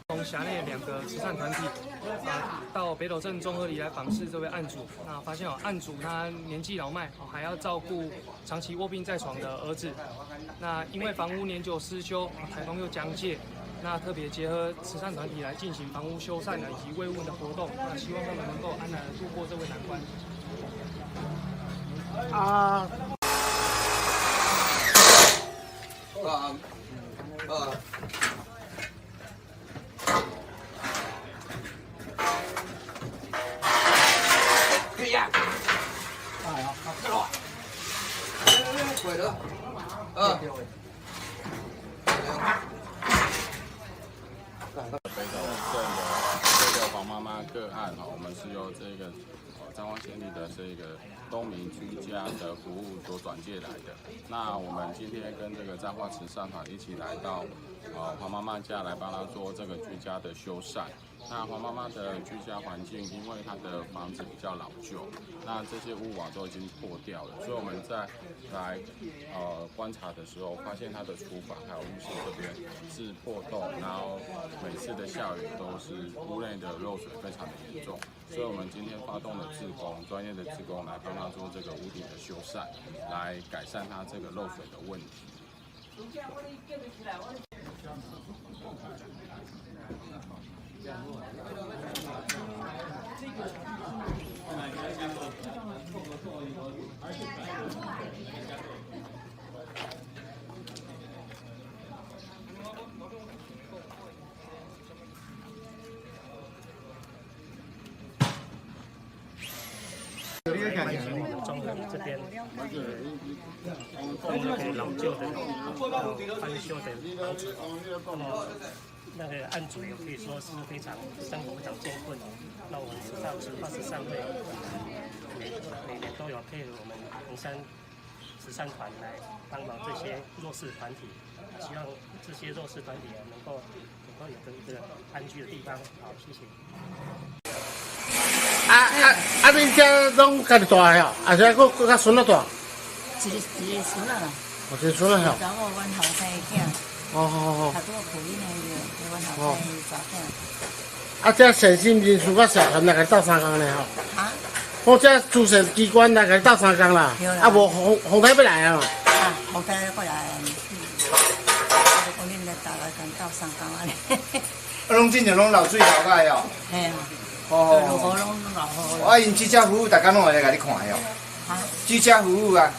从辖内2个慈善团体到北斗镇综合里来访视这位案主，那发现案主他年纪老迈，还要照顾长期卧病在床的儿子。那因为房屋年久失修，台风又将届，那特别结合慈善团体来进行房屋修缮以及慰问的活动，那希望他们能够安然地度过这位难关。对的，北斗镇的这个黄妈妈个案我们是由这个彰化县立的这个东明居家的服务所转介来的。那我们今天跟这个彰化慈善团一起来到黄妈妈家来帮她做这个居家的修缮。那黄妈妈的居家环境，因为她的房子比较老旧，那这些屋瓦都已经破掉了，所以我们在来观察的时候，发现她的厨房还有浴室这边是破洞，然后每次的下雨都是屋内的漏水非常的严重，所以我们今天发动了专业的志工来帮她做这个屋顶的修缮，来改善她这个漏水的问题。综合这边，那个老旧的、翻修的房子，那个案主也可以说是非常生活非常艰困。那我们知道慈化慈善会每年都有配合我们衡山慈善团来帮忙这些弱势团体，希望这些弱势团体能够有一个安居的地方。好，谢谢。恁遮拢家己大个还是佫较孙仔大？一个孙仔啦。一个孙仔吼。查某阮后生的囝。哦。读到普音的阮后生的查囝。这善心人士甲社团来甲斗3工咧吼。啊？我这主审机关来甲斗3工啦。无洪台要来啊嘛。洪台过来。讲恁来大家跟斗3工安尼。拢真正拢流水流解哦。嘿啊。哦。因居家服务大家拢会来甲你看的哦。居家服务啊。